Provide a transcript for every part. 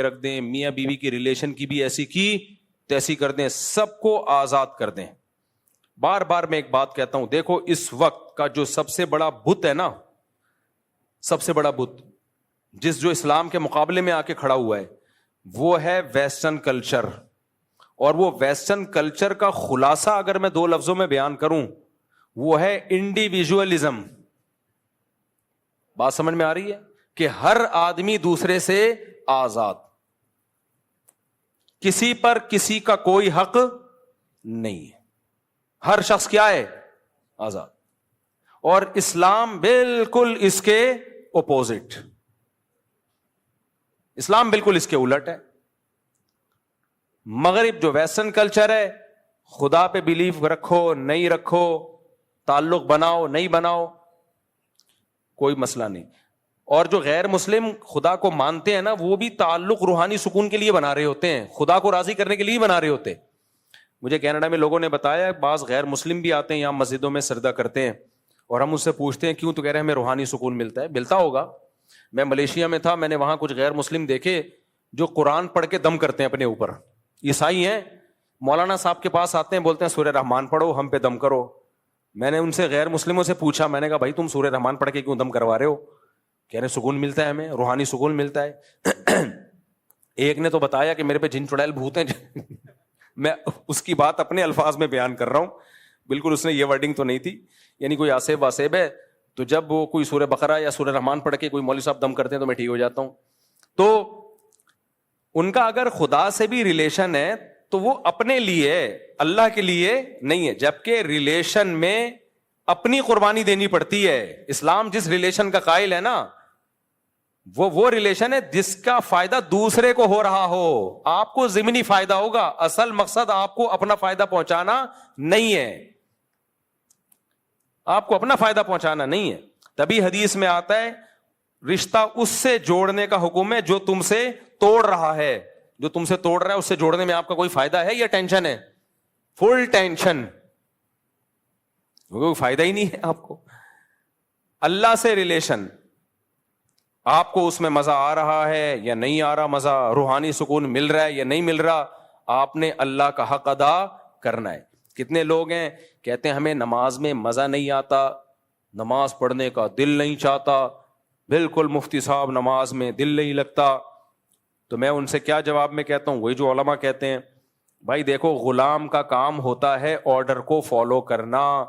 رکھ دیں, میاں بیوی کی ریلیشن کی بھی ایسی کی تیسی کر دیں, سب کو آزاد کر دیں. بار بار میں ایک بات کہتا ہوں, دیکھو اس وقت کا جو سب سے بڑا بت ہے نا, سب سے بڑا بت جو اسلام کے مقابلے میں آ کے کھڑا ہوا ہے, وہ ہے ویسٹرن کلچر. اور وہ ویسٹرن کلچر کا خلاصہ اگر میں 2 لفظوں میں بیان کروں, وہ ہے انڈیویجولزم. بات سمجھ میں آ رہی ہے کہ ہر آدمی دوسرے سے آزاد, کسی پر کسی کا کوئی حق نہیں ہے, ہر شخص کیا ہے, آزاد. اور اسلام بالکل اس کے اپوزٹ, اسلام بالکل اس کے الٹ ہے. مغرب جو ویسٹرن کلچر ہے, خدا پہ بلیف رکھو نہیں رکھو, تعلق بناؤ نہیں بناؤ, کوئی مسئلہ نہیں. اور جو غیر مسلم خدا کو مانتے ہیں نا, وہ بھی تعلق روحانی سکون کے لیے بنا رہے ہوتے ہیں, خدا کو راضی کرنے کے لیے بنا رہے ہوتے ہیں. مجھے کینیڈا میں لوگوں نے بتایا, بعض غیر مسلم بھی آتے ہیں یہاں مسجدوں میں سجدہ کرتے ہیں, اور ہم اس سے پوچھتے ہیں کیوں, تو کہہ رہے ہیں ہمیں روحانی سکون ملتا ہے. ملتا ہوگا. میں ملیشیا میں تھا, میں نے وہاں کچھ غیر مسلم دیکھے جو قرآن پڑھ کے دم کرتے ہیں اپنے اوپر. عیسائی ہیں, مولانا صاحب کے پاس آتے ہیں, بولتے ہیں سورہ رحمان پڑھو, ہم پہ دم کرو. میں نے ان سے غیر مسلموں سے پوچھا, میں نے کہا بھائی تم سورہ رحمان پڑھ کے کیوں دم کروا رہے ہو؟ کہہ رہے سکون ملتا ہے ہمیں, روحانی سکون ملتا ہے. ایک نے تو بتایا کہ میرے پہ جن چڑیل بھوت ہیں. میں اس کی بات اپنے الفاظ میں بیان کر رہا ہوں, بالکل اس نے یہ ورڈنگ تو نہیں تھی, یعنی کوئی آصیب واسیب ہے تو جب وہ کوئی سورہ بقرہ یا سورہ رحمان پڑھ کے کوئی مولوی صاحب دم کرتے ہیں تو میں ٹھیک ہو جاتا ہوں. تو ان کا اگر خدا سے بھی ریلیشن ہے تو وہ اپنے لیے, اللہ کے لیے نہیں ہے, جبکہ ریلیشن میں اپنی قربانی دینی پڑتی ہے. اسلام جس ریلیشن کا قائل ہے نا, وہ ریلیشن ہے جس کا فائدہ دوسرے کو ہو رہا ہو. آپ کو ضمنی فائدہ ہوگا, اصل مقصد آپ کو اپنا فائدہ پہنچانا نہیں ہے, آپ کو اپنا فائدہ پہنچانا نہیں ہے. تبھی حدیث میں آتا ہے رشتہ اس سے جوڑنے کا حکم ہے جو تم سے توڑ رہا ہے. جو تم سے توڑ رہا ہے اس سے جوڑنے میں آپ کا کوئی فائدہ ہے یا ٹینشن ہے؟ فل ٹینشن, کوئی فائدہ ہی نہیں ہے آپ کو. اللہ سے ریلیشن, آپ کو اس میں مزہ آ رہا ہے یا نہیں آ رہا مزہ, روحانی سکون مل رہا ہے یا نہیں مل رہا, آپ نے اللہ کا حق ادا کرنا ہے. کتنے لوگ ہیں کہتے ہیں ہمیں نماز میں مزہ نہیں آتا, نماز پڑھنے کا دل نہیں چاہتا, بالکل مفتی صاحب نماز میں دل نہیں لگتا. تو میں ان سے کیا جواب میں کہتا ہوں, وہی جو علماء کہتے ہیں, بھائی دیکھو غلام کا کام ہوتا ہے آرڈر کو فالو کرنا,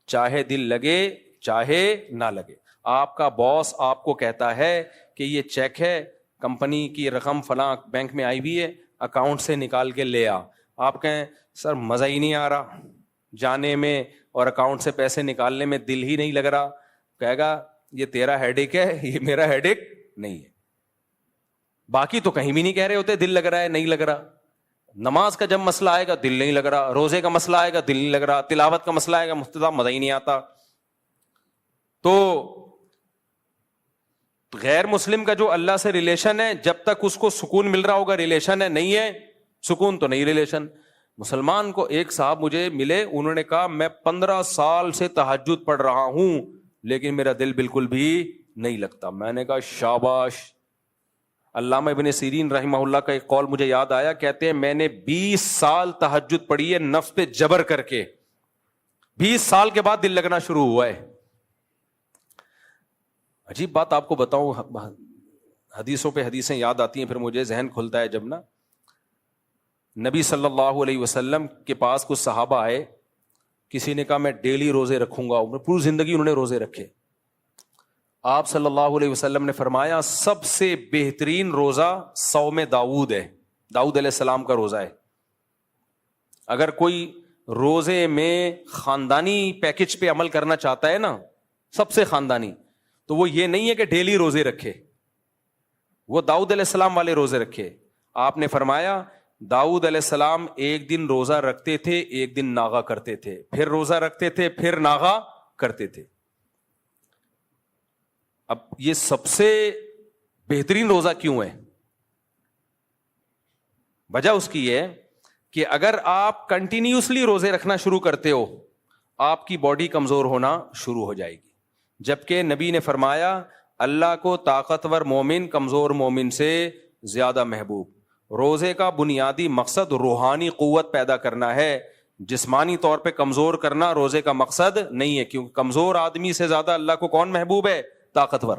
چاہے دل لگے چاہے نہ لگے. آپ کا باس آپ کو کہتا ہے کہ یہ چیک ہے, کمپنی کی رقم فلاں بینک میں آئی ہوئی ہے, اکاؤنٹ سے نکال کے لے آ. آپ کہیں سر مزہ ہی نہیں آ رہا جانے میں اور اکاؤنٹ سے پیسے نکالنے میں, دل ہی نہیں لگ رہا. کہے گا یہ تیرا ہیڈ ایک ہے, یہ میرا ہیڈ ایک نہیں ہے. باقی تو کہیں بھی نہیں کہہ رہے ہوتے دل لگ رہا ہے نہیں لگ رہا. نماز کا جب مسئلہ آئے گا دل نہیں لگ رہا, روزے کا مسئلہ آئے گا دل نہیں لگ رہا, تلاوت کا مسئلہ آئے گا مفتدہ مزہ ہی نہیں آتا. تو غیر مسلم کا جو اللہ سے ریلیشن ہے, جب تک اس کو سکون مل رہا ہوگا ریلیشن ہے, نہیں ہے سکون تو نہیں ریلیشن. مسلمان کو ایک صاحب مجھے ملے, انہوں نے کہا میں 15 سال سے تہجد پڑھ رہا ہوں لیکن میرا دل بالکل بھی نہیں لگتا. میں نے کہا شاباش. علامہ ابن سیرین رحمہ اللہ کا ایک قول مجھے یاد آیا, کہتے ہیں میں نے 20 سال تہجد پڑھی ہے نفس پہ جبر کر کے, 20 سال کے بعد دل لگنا شروع ہوا ہے. عجیب بات آپ کو بتاؤں, حدیثوں پہ حدیثیں یاد آتی ہیں, پھر مجھے ذہن کھلتا ہے جب نا نبی صلی اللہ علیہ وسلم کے پاس کچھ صحابہ آئے, کسی نے کہا میں ڈیلی روزے رکھوں گا, پوری زندگی انہوں نے روزے رکھے. آپ صلی اللہ علیہ وسلم نے فرمایا سب سے بہترین روزہ صوم داؤد ہے, داؤد علیہ السلام کا روزہ ہے. اگر کوئی روزے میں خاندانی پیکج پہ عمل کرنا چاہتا ہے نا, سب سے خاندانی, تو وہ یہ نہیں ہے کہ ڈیلی روزے رکھے, وہ داؤد علیہ السلام والے روزے رکھے. آپ نے فرمایا داؤد علیہ السلام ایک دن روزہ رکھتے تھے, ایک دن ناغا کرتے تھے, پھر روزہ رکھتے تھے, پھر ناغا کرتے تھے. اب یہ سب سے بہترین روزہ کیوں ہے؟ وجہ اس کی ہے کہ اگر آپ کنٹینیوسلی روزے رکھنا شروع کرتے ہو, آپ کی باڈی کمزور ہونا شروع ہو جائے گی. جبکہ نبی نے فرمایا اللہ کو طاقتور مومن کمزور مومن سے زیادہ محبوب. روزے کا بنیادی مقصد روحانی قوت پیدا کرنا ہے. جسمانی طور پہ کمزور کرنا روزے کا مقصد نہیں ہے, کیونکہ کمزور آدمی سے زیادہ اللہ کو کون محبوب ہے؟ طاقتور.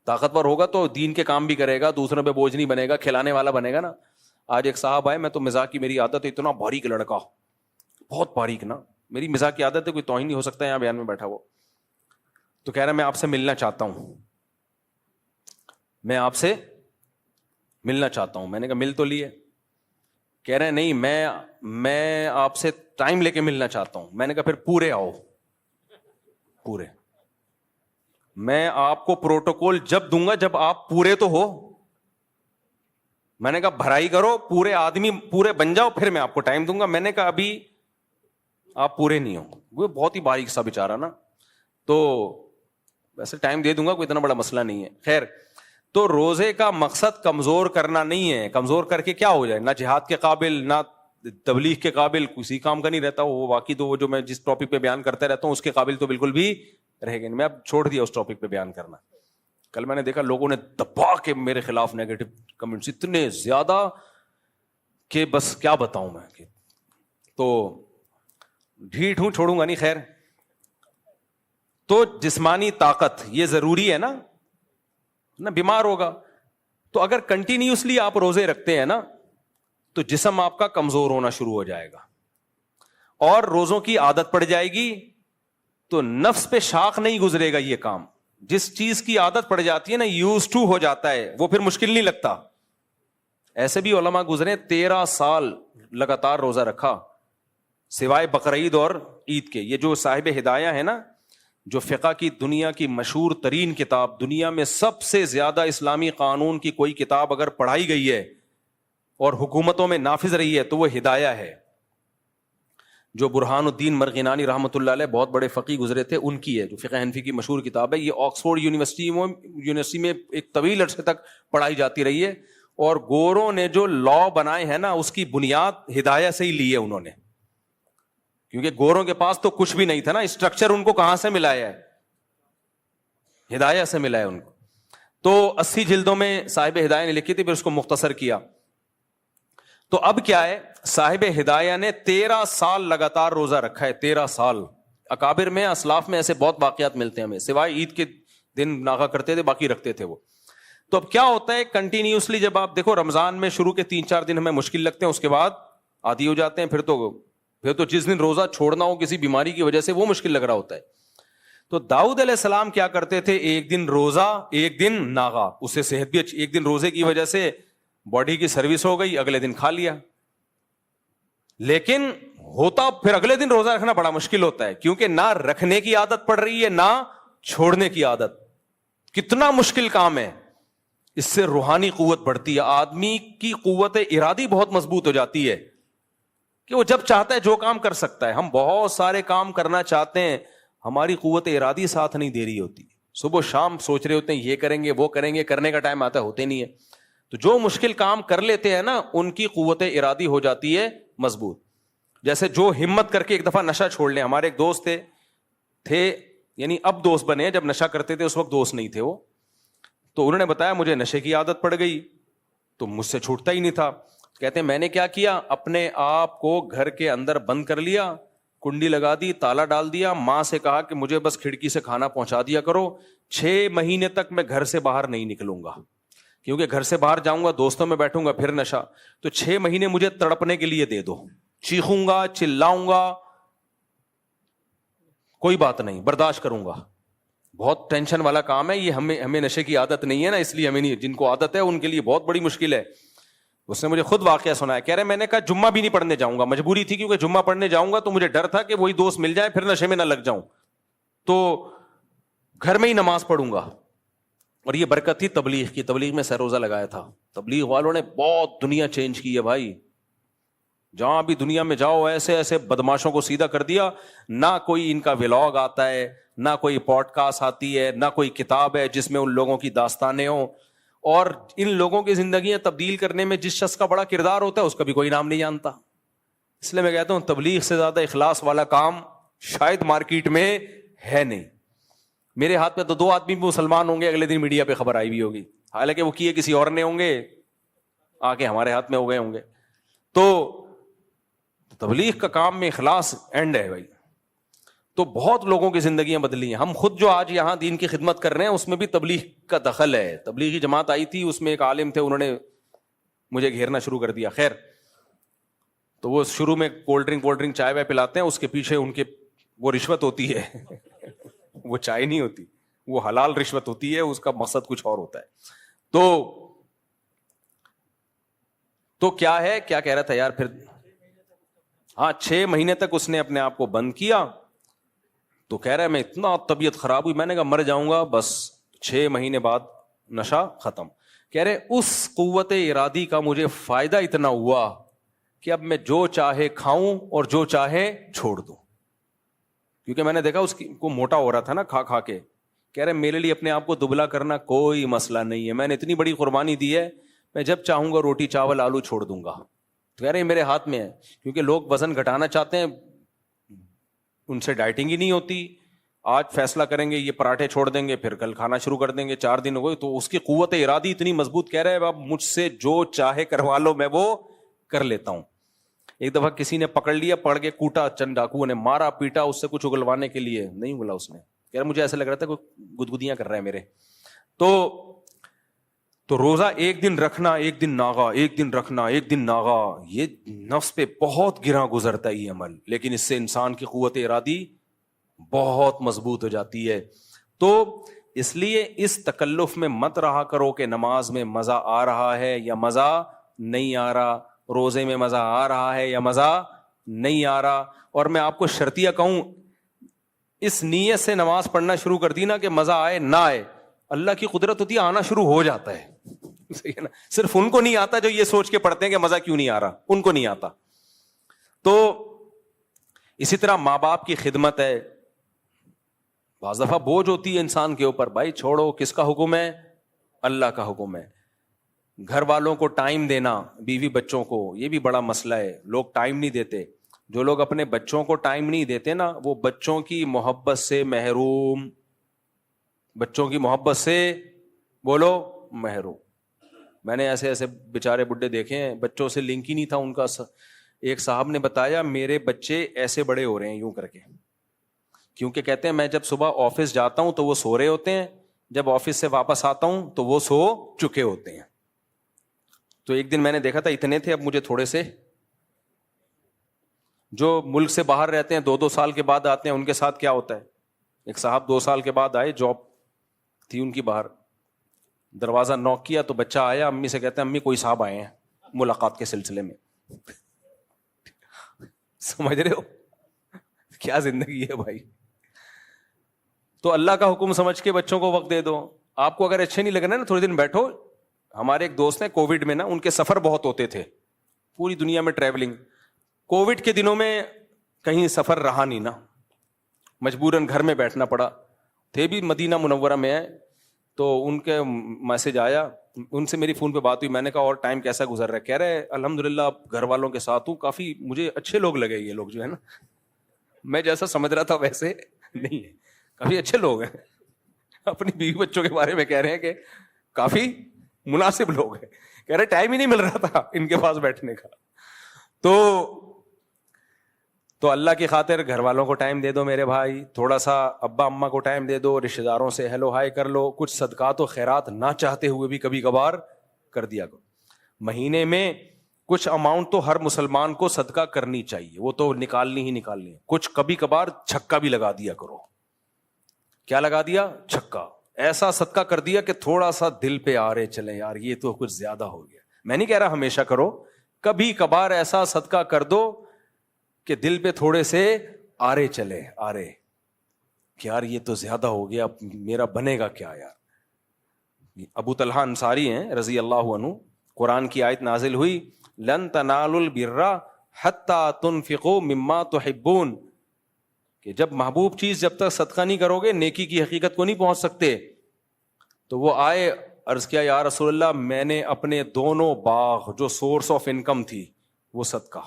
طاقتور ہوگا تو دین کے کام بھی کرے گا, دوسروں پہ بوجھ نہیں بنے گا, کھلانے والا بنے گا نا. آج ایک صاحب آئے, میں تو مزاح کی میری عادت ہے, اتنا باریک لڑکا, بہت باریک نا, میری مزاح کی عادت ہے, کوئی توہین نہیں ہو سکتا یہاں بیان میں بیٹھا وہ. تو کہہ رہا میں آپ سے ملنا چاہتا ہوں, میں آپ سے ملنا چاہتا ہوں. میں نے کہا مل تو لیے. کہہ رہے ہیں نہیں, میں آپ سے ٹائم لے کے ملنا چاہتا ہوں. میں نے کہا پھر پورے آؤ, پورے. میں آپ کو پروٹوکول جب دوں گا جب آپ پورے تو ہو. میں نے کہا بھرائی کرو, پورے آدمی پورے بن جاؤ, پھر میں آپ کو ٹائم دوں گا. میں نے کہا ابھی آپ پورے نہیں ہو. وہ بہت ہی باریک سا بیچارہ نا, تو ویسے ٹائم دے دوں گا, کوئی اتنا بڑا مسئلہ نہیں ہے. خیر, تو روزے کا مقصد کمزور کرنا نہیں ہے. کمزور کر کے کیا ہو جائے, نہ جہاد کے قابل نہ تبلیغ کے قابل, کسی کام کا نہیں رہتا وہ. باقی تو وہ جو میں جس ٹاپک پہ بیان کرتا رہتا ہوں اس کے قابل تو بالکل بھی رہ گئے. میں اب چھوڑ دیا اس ٹاپک پہ بیان کرنا. کل میں نے دیکھا لوگوں نے دبا کے میرے خلاف نیگیٹو کمنٹس اتنے زیادہ کہ بس کیا بتاؤں میں. تو ڈھیٹ ہوں, چھوڑوں گا نہیں. خیر, تو جسمانی طاقت یہ ضروری ہے نا, بیمار ہوگا تو اگر کنٹینیوسلی آپ روزے رکھتے ہیں نا تو جسم آپ کا کمزور ہونا شروع ہو جائے گا اور روزوں کی عادت پڑ جائے گی. تو نفس پہ شاخ نہیں گزرے گا یہ کام. جس چیز کی عادت پڑ جاتی ہے نا, یوز ٹو ہو جاتا ہے, وہ پھر مشکل نہیں لگتا. ایسے بھی علماء گزرے 13 سال لگاتار روزہ رکھا سوائے بقرعید اور عید کے. یہ جو صاحب ہدایہ ہے نا, جو فقہ کی دنیا کی مشہور ترین کتاب, دنیا میں سب سے زیادہ اسلامی قانون کی کوئی کتاب اگر پڑھائی گئی ہے اور حکومتوں میں نافذ رہی ہے تو وہ ہدایہ ہے, جو برہان الدین مرغینانی رحمۃ اللہ علیہ بہت بڑے فقی گزرے تھے, ان کی ہے, جو فقہ حنفی کی مشہور کتاب ہے. یہ آکسفورڈ یونیورسٹی میں ایک طویل عرصے تک پڑھائی جاتی رہی ہے. اور گوروں نے جو لا بنائے ہیں نا اس کی بنیاد ہدایہ سے ہی لی ہے انہوں نے, کیونکہ گوروں کے پاس تو کچھ بھی نہیں تھا نا, اسٹرکچر ان کو کہاں سے ملایا ہے؟ ہدایہ سے ملا ہے ان کو. تو 80 جلدوں میں صاحب ہدایہ نے لکھی تھی, پھر اس کو مختصر کیا. تو اب کیا ہے, صاحب ہدایہ نے 13 سال لگاتار روزہ رکھا ہے. 13 سال. اکابر میں اسلاف میں ایسے بہت واقعات ملتے ہیں ہمیں, سوائے عید کے دن ناغا کرتے تھے, باقی رکھتے تھے وہ. تو اب کیا ہوتا ہے کنٹینیوسلی, جب آپ دیکھو رمضان میں شروع کے 3-4 دن ہمیں مشکل لگتے ہیں, اس کے بعد عادی ہو جاتے ہیں, پھر تو جس دن روزہ چھوڑنا ہو کسی بیماری کی وجہ سے وہ مشکل لگ رہا ہوتا ہے. تو داؤد علیہ السلام کیا کرتے تھے, ایک دن روزہ ایک دن ناغا, اس سے صحت بھی اچھی. ایک دن روزے کی وجہ سے باڈی کی سروس ہو گئی, اگلے دن کھا لیا. لیکن ہوتا پھر اگلے دن روزہ رکھنا بڑا مشکل ہوتا ہے, کیونکہ نہ رکھنے کی عادت پڑ رہی ہے نہ چھوڑنے کی عادت. کتنا مشکل کام ہے. اس سے روحانی قوت بڑھتی ہے, آدمی کی قوت ارادی بہت مضبوط ہو جاتی ہے کہ وہ جب چاہتا ہے جو کام کر سکتا ہے. ہم بہت سارے کام کرنا چاہتے ہیں, ہماری قوت ارادی ساتھ نہیں دے رہی ہوتی. صبح شام سوچ رہے ہوتے ہیں یہ کریں گے وہ کریں گے, کرنے کا ٹائم آتا ہے ہوتے نہیں ہے. تو جو مشکل کام کر لیتے ہیں نا ان کی قوت ارادی ہو جاتی ہے مضبوط. جیسے جو ہمت کر کے ایک دفعہ نشہ چھوڑ لیں. ہمارے ایک دوست تھے یعنی اب دوست بنے, جب نشہ کرتے تھے اس وقت دوست نہیں تھے وہ. تو انہوں نے بتایا مجھے نشے کی عادت پڑ گئی تو مجھ سے چھوٹتا ہی نہیں تھا. کہتے ہیں میں نے کیا کیا, اپنے آپ کو گھر کے اندر بند کر لیا, کنڈی لگا دی, تالا ڈال دیا, ماں سے کہا کہ مجھے بس کھڑکی سے کھانا پہنچا دیا کرو. 6 مہینے تک میں گھر سے باہر نہیں نکلوں گا, کیونکہ گھر سے باہر جاؤں گا دوستوں میں بیٹھوں گا پھر نشہ. تو 6 مہینے مجھے تڑپنے کے لیے دے دو, چیخوں گا چلاؤں گا کوئی بات نہیں, برداشت کروں گا. بہت ٹینشن والا کام ہے یہ. ہمیں نشے کی عادت نہیں ہے نا, اس لیے ہمیں نہیں. جن کو عادت ہے ان کے لیے بہت بڑی مشکل ہے. اس نے مجھے خود واقعہ سنایا, کہہ رہے میں نے کہا جمعہ بھی نہیں پڑھنے جاؤں گا, مجبوری تھی کیونکہ جمعہ پڑھنے جاؤں گا تو مجھے ڈر تھا کہ وہی دوست مل جائے پھر نشے میں نہ لگ جاؤں, تو گھر میں ہی نماز پڑھوں گا. اور یہ برکت تھی تبلیغ کی. تبلیغ میں سہ روزہ لگایا تھا. تبلیغ والوں نے بہت دنیا چینج کی ہے بھائی. جہاں بھی دنیا میں جاؤ ایسے ایسے بدماشوں کو سیدھا کر دیا. نہ کوئی ان کا ولاگ آتا ہے, نہ کوئی پوڈ کاسٹ آتی ہے, نہ کوئی کتاب ہے جس میں ان لوگوں کی داستانیں ہوں. اور ان لوگوں کی زندگیاں تبدیل کرنے میں جس شخص کا بڑا کردار ہوتا ہے اس کا بھی کوئی نام نہیں جانتا. اس لیے میں کہتا ہوں تبلیغ سے زیادہ اخلاص والا کام شاید مارکیٹ میں ہے نہیں. میرے ہاتھ میں تو 2 آدمی مسلمان ہوں گے, اگلے دن میڈیا پہ خبر آئی بھی ہوگی, حالانکہ وہ کیے کسی اور نے ہوں گے, آ کے ہمارے ہاتھ میں ہو گئے ہوں گے. تو تبلیغ کا کام میں اخلاص اینڈ ہے بھائی. تو بہت لوگوں کی زندگیاں بدلی ہیں. ہم خود جو آج یہاں دین کی خدمت کر رہے ہیں اس میں بھی تبلیغ کا دخل ہے. تبلیغی جماعت آئی تھی, اس میں ایک عالم تھے, انہوں نے مجھے گھیرنا شروع کر دیا. خیر, تو وہ شروع میں کولڈ ڈرنک چائے وائے پلاتے ہیں, اس کے پیچھے ان کے وہ رشوت ہوتی ہے وہ چائے نہیں ہوتی, وہ حلال رشوت ہوتی ہے, اس کا مقصد کچھ اور ہوتا ہے. تو کیا ہے, کیا کہہ رہا تھا یار پھر, ہاں 6 مہینے تک اس نے اپنے آپ کو بند کیا. تو کہہ رہا ہے میں اتنا طبیعت خراب ہوئی, میں نے کہا مر جاؤں گا بس. 6 مہینے بعد نشہ ختم. کہہ رہے اس قوت ارادی کا مجھے فائدہ اتنا ہوا کہ اب میں جو چاہے کھاؤں اور جو چاہے چھوڑ دوں, کیونکہ میں نے دیکھا اس کو موٹا ہو رہا تھا نا کھا کھا کے. کہہ رہے میرے لیے اپنے آپ کو دبلا کرنا کوئی مسئلہ نہیں ہے, میں نے اتنی بڑی قربانی دی ہے, میں جب چاہوں گا روٹی چاول آلو چھوڑ دوں گا. کہہ رہے میرے ہاتھ میں ہے, کیونکہ لوگ وزن گھٹانا چاہتے ہیں, ان سے ڈائٹنگ ہی نہیں ہوتی. آج فیصلہ کریں گے یہ پراٹھے چھوڑ دیں گے, پھر کل کھانا شروع کر دیں گے, 4 دن ہو گئے. تو اس کی قوت ارادی اتنی مضبوط. کہہ رہے اب مجھ سے جو چاہے کروا لو, میں وہ کر لیتا ہوں. ایک دفعہ کسی نے پکڑ لیا, پڑ کے کوٹا, چند ڈاکوؤں نے مارا پیٹا اس سے کچھ اگلوانے کے لیے, نہیں بولا اس نے. کہہ رہا مجھے ایسا لگ رہا تھا کوئی گدگدیاں کر رہا ہے میرے. تو روزہ ایک دن رکھنا, ایک دن ناغا, ایک دن رکھنا, ایک دن ناغا, یہ نفس پہ بہت گراں گزرتا ہے یہ عمل, لیکن اس سے انسان کی قوت ارادی بہت مضبوط ہو جاتی ہے. تو اس لیے اس تکلف میں مت رہا کرو کہ نماز میں مزہ آ رہا ہے یا مزہ نہیں آ رہا, روزے میں مزہ آ رہا ہے یا مزہ نہیں آ رہا. اور میں آپ کو شرطیہ کہوں, اس نیت سے نماز پڑھنا شروع کر دی نا کہ مزہ آئے نہ آئے, اللہ کی قدرت ہوتی ہے, آنا شروع ہو جاتا ہے. صحیح ہے نا. صرف ان کو نہیں آتا جو یہ سوچ کے پڑھتے ہیں کہ مزہ کیوں نہیں آ رہا, ان کو نہیں آتا. تو اسی طرح ماں باپ کی خدمت ہے, بعض دفعہ بوجھ ہوتی ہے انسان کے اوپر, بھائی چھوڑو, کس کا حکم ہے, اللہ کا حکم ہے. گھر والوں کو ٹائم دینا, بیوی بچوں کو, یہ بھی بڑا مسئلہ ہے. لوگ ٹائم نہیں دیتے. جو لوگ اپنے بچوں کو ٹائم نہیں دیتے نا, وہ بچوں کی محبت سے محروم, بچوں کی محبت سے بولو محروم. میں نے ایسے ایسے بیچارے بڈھے دیکھے ہیں, بچوں سے لنک ہی نہیں تھا ان کا. ایک صاحب نے بتایا میرے بچے ایسے بڑے ہو رہے ہیں یوں کر کے, کیونکہ کہتے ہیں میں جب صبح آفس جاتا ہوں تو وہ سو رہے ہوتے ہیں, جب آفس سے واپس آتا ہوں تو وہ سو چکے ہوتے ہیں. تو ایک دن میں نے دیکھا تھا اتنے تھے, اب مجھے تھوڑے سے, جو ملک سے باہر رہتے ہیں 2-2 سال کے بعد آتے ہیں, ان کے ساتھ کیا ہوتا ہے. ایک صاحب 2 سال کے بعد آئے, جاب تھی ان کی باہر, دروازہ نوک کیا تو بچہ آیا, امی سے کہتے ہیں امی کوئی صاحب آئے ہیں ملاقات کے سلسلے میں. سمجھ رہے ہو کیا زندگی ہے بھائی. تو اللہ کا حکم سمجھ کے بچوں کو وقت دے دو. آپ کو اگر اچھے نہیں لگنا نا, تھوڑے دن بیٹھو. ہمارے ایک دوست ہیں کووڈ میں نا, ان کے سفر بہت ہوتے تھے, پوری دنیا میں ٹریولنگ. کووڈ کے دنوں میں کہیں سفر رہا نہیں نا, مجبوراً گھر میں بیٹھنا پڑا. تھے بھی مدینہ منورہ میں ہیں, تو ان کے میسج آیا, ان سے میری فون پہ بات ہوئی. میں نے کہا اور ٹائم کیسا گزر رہا ہے. کہہ رہے الحمدللہ اب گھر والوں کے ساتھ ہوں, کافی مجھے اچھے لوگ لگے یہ لوگ جو ہے نا, میں جیسا سمجھ رہا تھا ویسے نہیں ہے, کافی اچھے لوگ ہیں. اپنی بیوی بچوں کے بارے میں کہہ رہے ہیں کہ کافی مناسب لوگ ہیں. کہہ رہے ٹائم ہی نہیں مل رہا تھا ان کے پاس بیٹھنے کا. تو اللہ کی خاطر گھر والوں کو ٹائم دے دو میرے بھائی, تھوڑا سا ابا اماں کو ٹائم دے دو, رشتہ داروں سے ہیلو ہائی کر لو, کچھ صدقات و خیرات نہ چاہتے ہوئے بھی کبھی کبھار کر دیا کرو. مہینے میں کچھ اماؤنٹ تو ہر مسلمان کو صدقہ کرنی چاہیے, وہ تو نکالنی ہی نکالنی ہے. کچھ کبھی کبھار چھکا بھی لگا دیا کرو. کیا لگا دیا؟ چھکا. ایسا صدقہ کر دیا کہ تھوڑا سا دل پہ آ رہے چلے یار یہ تو کچھ زیادہ ہو گیا. میں نہیں کہہ رہا ہمیشہ کرو, کبھی کبھار ایسا صدقہ کر دو کہ دل پہ تھوڑے سے آرے چلے, آرے کہ یار یہ تو زیادہ ہو گیا, میرا بنے گا کیا یار. ابو طلحہ انصاری ہیں رضی اللہ عنہ, قرآن کی آیت نازل ہوئی لن تنالوا البر حتی تنفقوا مما تحبون, کہ جب محبوب چیز جب تک صدقہ نہیں کرو گے نیکی کی حقیقت کو نہیں پہنچ سکتے. تو وہ آئے, عرض کیا یا رسول اللہ میں نے اپنے دونوں باغ جو سورس آف انکم تھی وہ صدقہ.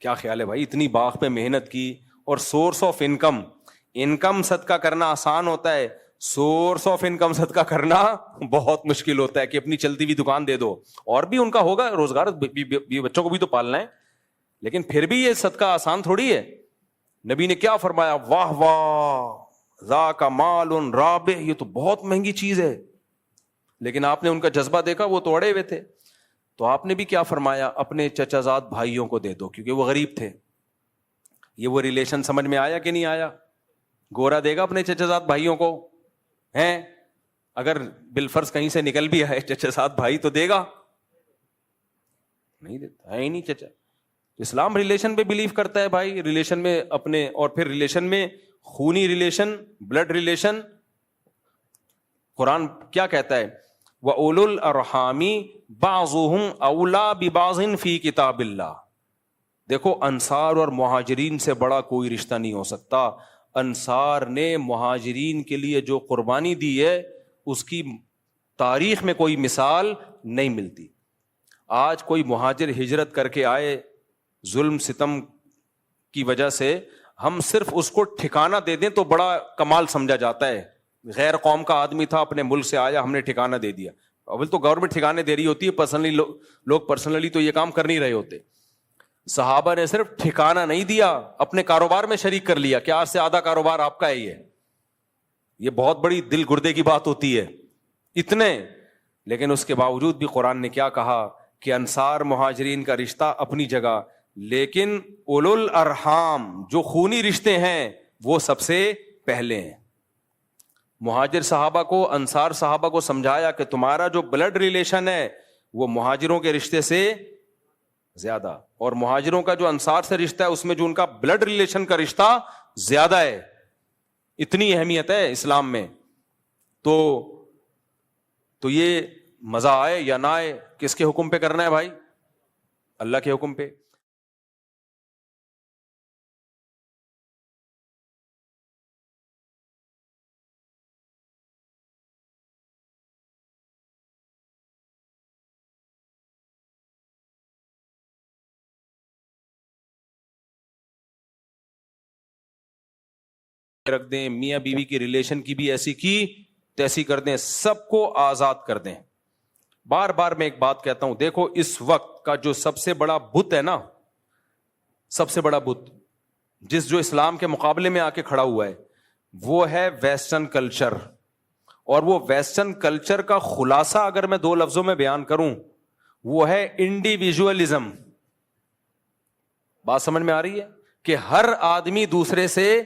کیا خیال ہے بھائی, اتنی باغ پہ محنت کی اور سورس آف انکم صدقہ کرنا آسان ہوتا ہے, سورس آف انکم صدقہ کرنا بہت مشکل ہوتا ہے کہ اپنی چلتی ہوئی دکان دے دو, اور بھی ان کا ہوگا روزگار, بچوں کو بھی تو پالنا ہے, لیکن پھر بھی یہ صدقہ آسان تھوڑی ہے. نبی نے کیا فرمایا, واہ واہ ذاک مال رابح, یہ تو بہت مہنگی چیز ہے. لیکن آپ نے ان کا جذبہ دیکھا, وہ تو اڑے ہوئے تھے. تو آپ نے بھی کیا فرمایا, اپنے چچا زاد بھائیوں کو دے دو, کیونکہ وہ غریب تھے. یہ وہ ریلیشن سمجھ میں آیا کہ نہیں آیا؟ گورا دے گا اپنے چچا زاد بھائیوں کو ہیں, اگر بالفرض کہیں سے نکل بھی آئے چچا زاد بھائی تو دے گا نہیں, دیتا ہے ہی نہیں چچا. اسلام ریلیشن پہ بلیو کرتا ہے بھائی, ریلیشن میں اپنے, اور پھر ریلیشن میں خونی ریلیشن, بلڈ ریلیشن. قرآن کیا کہتا ہے, وَأُولُو الْأَرْحَامِ بَعْضُهُمْ أَوْلَىٰ بِبَعْضٍ فِي کتاب اللہ. دیکھو انصار اور مہاجرین سے بڑا کوئی رشتہ نہیں ہو سکتا. انصار نے مہاجرین کے لیے جو قربانی دی ہے اس کی تاریخ میں کوئی مثال نہیں ملتی. آج کوئی مہاجر ہجرت کر کے آئے ظلم ستم کی وجہ سے, ہم صرف اس کو ٹھکانہ دے دیں تو بڑا کمال سمجھا جاتا ہے. غیر قوم کا آدمی تھا, اپنے ملک سے آیا, ہم نے ٹھکانہ دے دیا. اول تو گورنمنٹ ٹھکانے دے رہی ہوتی ہے, پرسنلی لوگ پرسنلی تو یہ کام کر نہیں رہے ہوتے. صحابہ نے صرف ٹھکانہ نہیں دیا, اپنے کاروبار میں شریک کر لیا کہ آج سے آدھا کاروبار آپ کا ہے. یہ بہت بڑی دل گردے کی بات ہوتی ہے اتنے. لیکن اس کے باوجود بھی قرآن نے کیا کہا کہ انصار مہاجرین کا رشتہ اپنی جگہ, لیکن اولو الارحام جو خونی رشتے ہیں وہ سب سے پہلے ہیں. مہاجر صحابہ کو, انصار صحابہ کو سمجھایا کہ تمہارا جو بلڈ ریلیشن ہے وہ مہاجروں کے رشتے سے زیادہ, اور مہاجروں کا جو انصار سے رشتہ ہے اس میں جو ان کا بلڈ ریلیشن کا رشتہ زیادہ ہے. اتنی اہمیت ہے اسلام میں. تو یہ مزہ آئے یا نہ آئے, کس کے حکم پہ کرنا ہے بھائی؟ اللہ کے حکم پہ. رکھ دیں, میاں بیوی کی ریلیشن کی بھی ایسی کی تیسی کر دیں, سب کو آزاد کر دیں. بار بار میں ایک بات کہتا ہوں, دیکھو اس وقت کا جو سب سے بڑا بت ہے نا, سب سے بڑا بت جو اسلام کے مقابلے میں آ کے کھڑا ہوا ہے, وہ ہے ویسٹرن کلچر. اور وہ ویسٹرن کلچر کا خلاصہ اگر میں 2 لفظوں میں بیان کروں, وہ ہے انڈیویجولزم. بات سمجھ میں آ رہی ہے کہ ہر آدمی دوسرے سے